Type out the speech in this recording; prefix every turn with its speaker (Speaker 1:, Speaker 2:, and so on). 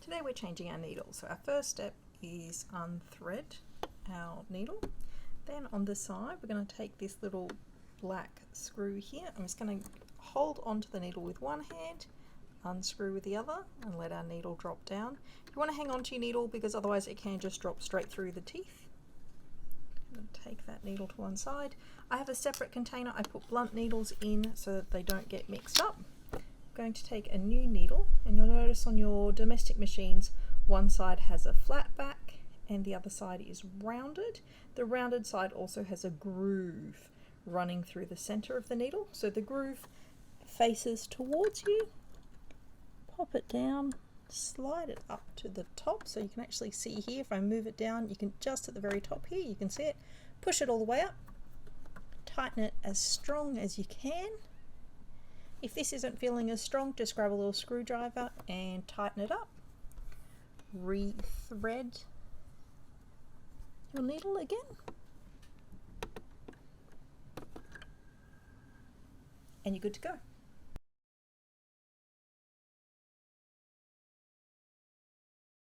Speaker 1: Today we're changing our needle. So our first step is unthread our needle. Then on the side we're going to take this little black screw here. I'm just going to hold onto the needle with one hand, unscrew with the other, and let our needle drop down. You want to hang on to your needle because otherwise it can just drop straight through the teeth. Take that needle to one side. I have a separate container. I put blunt needles in so that they don't get mixed up. I'm going to take a new needle, and you'll notice on your domestic machines one side has a flat back and the other side is rounded. The rounded side also has a groove running through the center of the needle, so the groove faces towards you. Pop it down, slide it up to the top so you can actually see here. If I move it down, you can just at the very top here, you can see it. Push it all the way up, tighten it as strong as you can. If this isn't feeling as strong, just grab a little screwdriver and tighten it up. Re-thread your needle again. And you're good to go.